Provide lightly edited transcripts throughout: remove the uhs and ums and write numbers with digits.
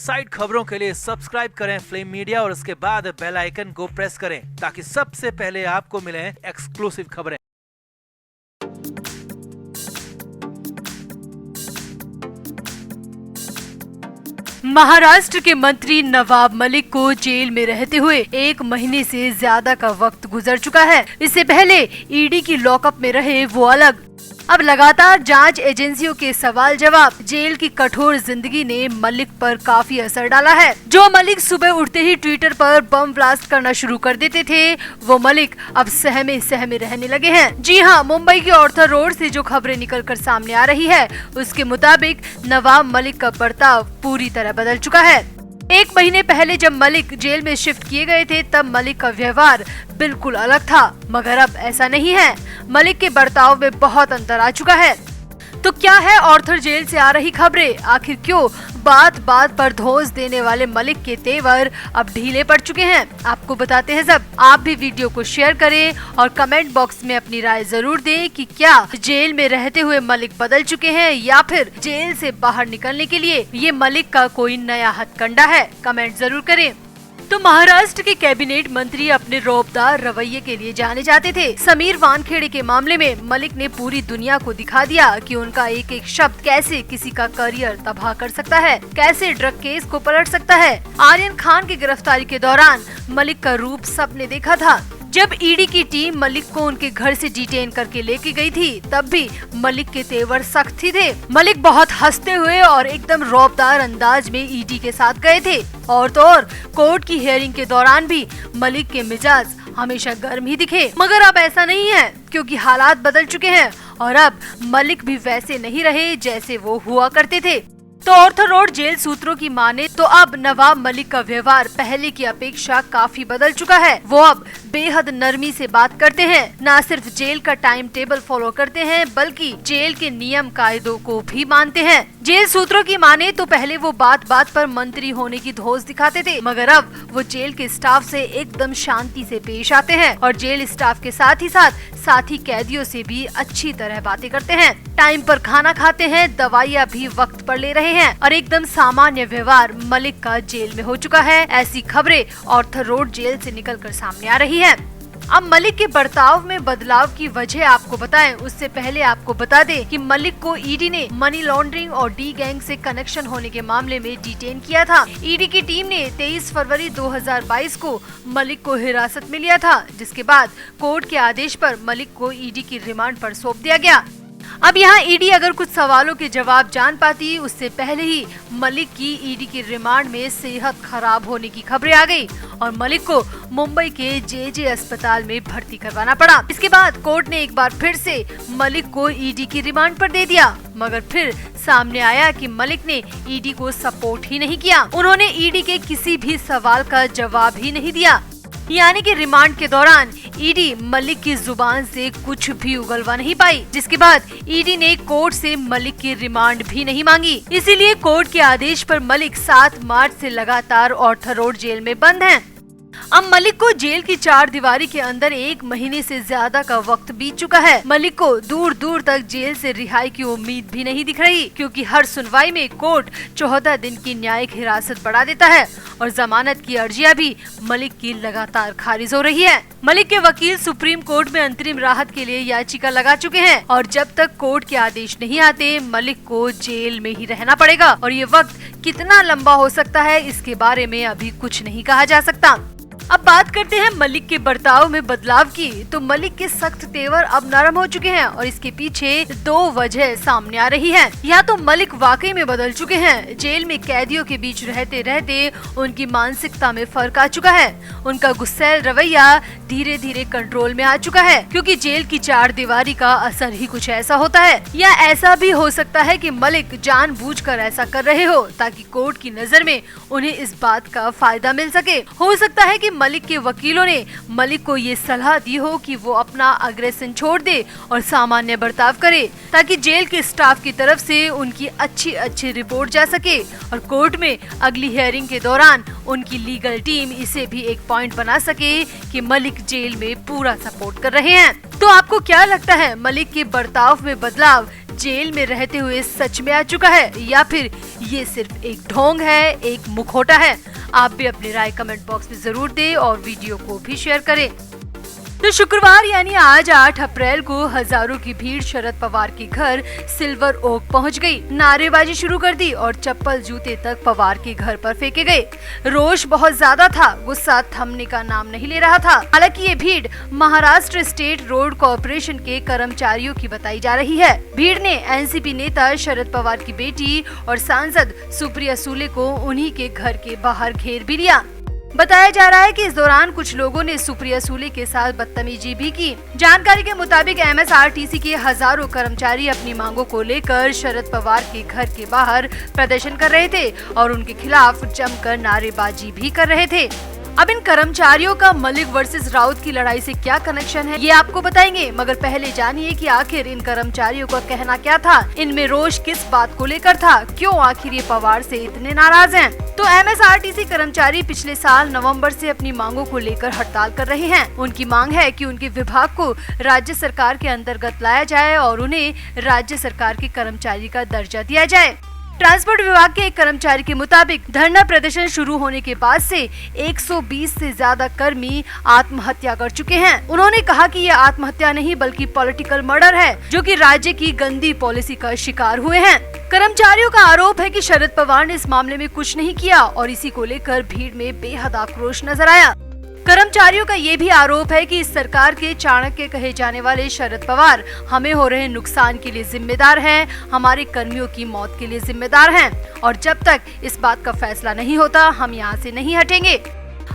Side खबरों के लिए सब्सक्राइब करें फ्लेम मीडिया और उसके बाद बेल आइकन को प्रेस करें ताकि सबसे पहले आपको मिले एक्सक्लूसिव खबरें। महाराष्ट्र के मंत्री नवाब मलिक को जेल में रहते हुए 1 महीने से ज्यादा का वक्त गुजर चुका है। इससे पहले ईडी की लॉकअप में रहे वो अलग। अब लगातार जांच एजेंसियों के सवाल जवाब, जेल की कठोर जिंदगी ने मलिक पर काफी असर डाला है। जो मलिक सुबह उठते ही ट्विटर पर बम ब्लास्ट करना शुरू कर देते थे, वो मलिक अब सहमे सहमे रहने लगे हैं। जी हाँ, मुंबई की ऑर्थर रोड से जो खबरें निकलकर सामने आ रही है, उसके मुताबिक नवाब मलिक का बर्ताव पूरी तरह बदल चुका है। 1 महीने पहले जब मलिक जेल में शिफ्ट किए गए थे, तब मलिक का व्यवहार बिल्कुल अलग था, मगर अब ऐसा नहीं है। मलिक के बर्ताव में बहुत अंतर आ चुका है। तो क्या है ऑर्थर जेल से आ रही खबरें? आखिर क्यों बात बात पर धौंस देने वाले मलिक के तेवर अब ढीले पड़ चुके हैं? आपको बताते हैं सब। आप भी वीडियो को शेयर करें और कमेंट बॉक्स में अपनी राय जरूर दें कि क्या जेल में रहते हुए मलिक बदल चुके हैं या फिर जेल से बाहर निकलने के लिए ये मलिक का कोई नया हथकंडा है। कमेंट जरूर करें। तो महाराष्ट्र के कैबिनेट मंत्री अपने रौबदार रवैये के लिए जाने जाते थे। समीर वानखेड़े के मामले में मलिक ने पूरी दुनिया को दिखा दिया कि उनका एक एक शब्द कैसे किसी का करियर तबाह कर सकता है, कैसे ड्रग केस को पलट सकता है। आर्यन खान की गिरफ्तारी के दौरान मलिक का रूप सबने देखा था। जब ईडी की टीम मलिक को उनके घर से डिटेन करके लेके गई थी, तब भी मलिक के तेवर सख्त ही थे। मलिक बहुत हंसते हुए और एकदम रौबदार अंदाज में ईडी के साथ गए थे। और तो और कोर्ट की हियरिंग के दौरान भी मलिक के मिजाज हमेशा गर्म ही दिखे। मगर अब ऐसा नहीं है, क्योंकि हालात बदल चुके हैं और अब मलिक भी वैसे नहीं रहे जैसे वो हुआ करते थे। तो ऑर्थर रोड जेल सूत्रों की माने तो अब नवाब मलिक का व्यवहार पहले की अपेक्षा काफी बदल चुका है। वो अब बेहद नरमी से बात करते हैं, न सिर्फ जेल का टाइम टेबल फॉलो करते हैं, बल्कि जेल के नियम कायदों को भी मानते हैं। जेल सूत्रों की माने तो पहले वो बात बात पर मंत्री होने की धौंस दिखाते थे, मगर अब वो जेल के स्टाफ से एकदम शांति से पेश आते हैं और जेल स्टाफ के साथ ही साथी कैदियों से भी अच्छी तरह बातें करते हैं। टाइम पर खाना खाते हैं, दवाइयाँ भी वक्त पर ले रहे हैं और एकदम सामान्य व्यवहार मलिक का जेल में हो चुका है। ऐसी खबरें ऑर्थर रोड जेल से निकलकर सामने आ रही है। अब मलिक के बर्ताव में बदलाव की वजह आपको बताएं, उससे पहले आपको बता दें कि मलिक को ईडी ने मनी लॉन्ड्रिंग और डी गैंग से कनेक्शन होने के मामले में डिटेन किया था। ईडी की टीम ने 23 फरवरी 2022 को मलिक को हिरासत में लिया था, जिसके बाद कोर्ट के आदेश पर मलिक को ईडी की रिमांड पर सौंप दिया गया। अब यहाँ ईडी अगर कुछ सवालों के जवाब जान पाती, उससे पहले ही मलिक की ईडी की रिमांड में सेहत खराब होने की खबरें आ गई और मलिक को मुंबई के जेजे अस्पताल में भर्ती करवाना पड़ा। इसके बाद कोर्ट ने एक बार फिर से मलिक को ईडी की रिमांड पर दे दिया, मगर फिर सामने आया कि मलिक ने ईडी को सपोर्ट ही नहीं किया। उन्होंने ईडी के किसी भी सवाल का जवाब ही नहीं दिया, यानी कि रिमांड के दौरान ईडी मलिक की जुबान से कुछ भी उगलवा नहीं पाई, जिसके बाद ईडी ने कोर्ट से मलिक की रिमांड भी नहीं मांगी। इसीलिए कोर्ट के आदेश पर मलिक 7 मार्च से लगातार ऑर्थर रोड जेल में बंद हैं। अब मलिक को जेल की 4 दीवारी के अंदर 1 महीने से ज्यादा का वक्त बीत चुका है। मलिक को दूर दूर तक जेल से रिहाई की उम्मीद भी नहीं दिख रही, क्योंकि हर सुनवाई में कोर्ट 14 दिन की न्यायिक हिरासत बढ़ा देता है और जमानत की अर्जियां भी मलिक की लगातार खारिज हो रही है। मलिक के वकील सुप्रीम कोर्ट में अंतरिम राहत के लिए याचिका लगा चुके हैं और जब तक कोर्ट के आदेश नहीं आते, मलिक को जेल में ही रहना पड़ेगा और ये वक्त कितना लंबा हो सकता है, इसके बारे में अभी कुछ नहीं कहा जा सकता। अब बात करते हैं मलिक के बर्ताव में बदलाव की। तो मलिक के सख्त तेवर अब नरम हो चुके हैं और इसके पीछे 2 वजह सामने आ रही हैं। या तो मलिक वाकई में बदल चुके हैं, जेल में कैदियों के बीच रहते रहते उनकी मानसिकता में फर्क आ चुका है, उनका गुस्सैल रवैया धीरे धीरे कंट्रोल में आ चुका है, क्योंकि जेल की 4 दीवारी का असर ही कुछ ऐसा होता है। या ऐसा भी हो सकता है कि मलिक जानबूझकर ऐसा कर रहे हो ताकि कोर्ट की नजर में उन्हें इस बात का फायदा मिल सके। हो सकता है कि मलिक के वकीलों ने मलिक को ये सलाह दी हो कि वो अपना अग्रेशन छोड़ दे और सामान्य बर्ताव करे, ताकि जेल के स्टाफ की तरफ से उनकी अच्छी रिपोर्ट जा सके और कोर्ट में अगली हियरिंग के दौरान उनकी लीगल टीम इसे भी एक पॉइंट बना सके कि मलिक जेल में पूरा सपोर्ट कर रहे हैं। तो आपको क्या लगता है, मलिक के बर्ताव में बदलाव जेल में रहते हुए सच में आ चुका है या फिर ये सिर्फ एक ढोंग है, एक मुखौटा है? आप भी अपनी राय कमेंट बॉक्स में जरूर दें और वीडियो को भी शेयर करें। तो शुक्रवार यानी आज 8 अप्रैल को हजारों की भीड़ शरद पवार के घर सिल्वर ओक पहुंच गई, नारेबाजी शुरू कर दी और चप्पल जूते तक पवार के घर पर फेंके गए। रोष बहुत ज्यादा था, गुस्सा थमने का नाम नहीं ले रहा था। हालांकि ये भीड़ महाराष्ट्र स्टेट रोड कॉर्पोरेशन के कर्मचारियों की बताई जा रही है। भीड़ ने एनसीपी नेता शरद पवार की बेटी और सांसद सुप्रिया सुले को उन्हीं के घर के बाहर घेर भी लिया। बताया जा रहा है कि इस दौरान कुछ लोगों ने सुप्रिया सुले के साथ बदतमीजी भी की। जानकारी के मुताबिक एमएसआरटीसी के हजारों कर्मचारी अपनी मांगों को लेकर शरद पवार के घर के बाहर प्रदर्शन कर रहे थे और उनके खिलाफ जमकर नारेबाजी भी कर रहे थे। अब इन कर्मचारियों का मलिक वर्सेस राउत की लड़ाई से क्या कनेक्शन है, ये आपको बताएंगे। मगर पहले जानिए कि आखिर इन कर्मचारियों का कहना क्या था, इनमें रोष किस बात को लेकर था, क्यों आखिर ये पवार से इतने नाराज हैं। तो एमएसआरटीसी कर्मचारी पिछले साल नवंबर से अपनी मांगों को लेकर हड़ताल कर रहे हैं। उनकी मांग है कि उनके विभाग को राज्य सरकार के अंतर्गत लाया जाए और उन्हें राज्य सरकार के कर्मचारी का दर्जा दिया जाए। ट्रांसपोर्ट विभाग के एक कर्मचारी के मुताबिक धरना प्रदर्शन शुरू होने के बाद से 120 से ज्यादा कर्मी आत्महत्या कर चुके हैं। उन्होंने कहा कि यह आत्महत्या नहीं बल्कि पॉलिटिकल मर्डर है, जो कि राज्य की गंदी पॉलिसी का शिकार हुए हैं। कर्मचारियों का आरोप है कि शरद पवार ने इस मामले में कुछ नहीं किया और इसी को लेकर भीड़ में बेहद आक्रोश नजर आया। कर्मचारियों का ये भी आरोप है कि इस सरकार के चाणक्य कहे जाने वाले शरद पवार हमें हो रहे नुकसान के लिए जिम्मेदार हैं, हमारे कर्मियों की मौत के लिए जिम्मेदार हैं और जब तक इस बात का फैसला नहीं होता हम यहाँ से नहीं हटेंगे।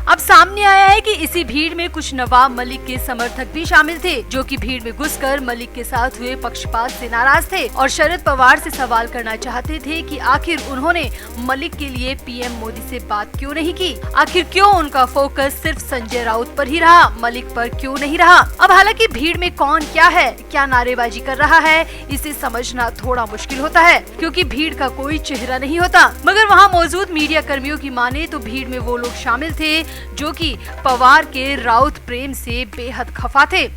अब सामने आया है कि इसी भीड़ में कुछ नवाब मलिक के समर्थक भी शामिल थे, जो कि भीड़ में घुसकर मलिक के साथ हुए पक्षपात से नाराज थे और शरद पवार से सवाल करना चाहते थे कि आखिर उन्होंने मलिक के लिए पीएम मोदी से बात क्यों नहीं की, आखिर क्यों उनका फोकस सिर्फ संजय राउत पर ही रहा, मलिक पर क्यों नहीं रहा। अब हालांकि भीड़ में कौन क्या है, क्या नारेबाजी कर रहा है, इसे समझना थोड़ा मुश्किल होता है क्योंकि भीड़ का कोई चेहरा नहीं होता। मगर वहाँ मौजूद मीडिया कर्मियों की माने तो भीड़ में वो लोग शामिल थे जो कि पवार के राउत प्रेम से बेहद खफा थे।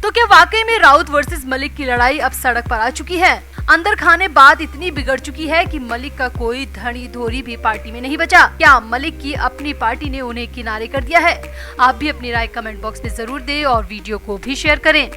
तो क्या वाकई में राउत वर्सेस मलिक की लड़ाई अब सड़क पर आ चुकी है? अंदर खाने बात इतनी बिगड़ चुकी है कि मलिक का कोई धनी धोरी भी पार्टी में नहीं बचा। क्या मलिक की अपनी पार्टी ने उन्हें किनारे कर दिया है? आप भी अपनी राय कमेंट बॉक्स में जरूर दें और वीडियो को भी शेयर करें।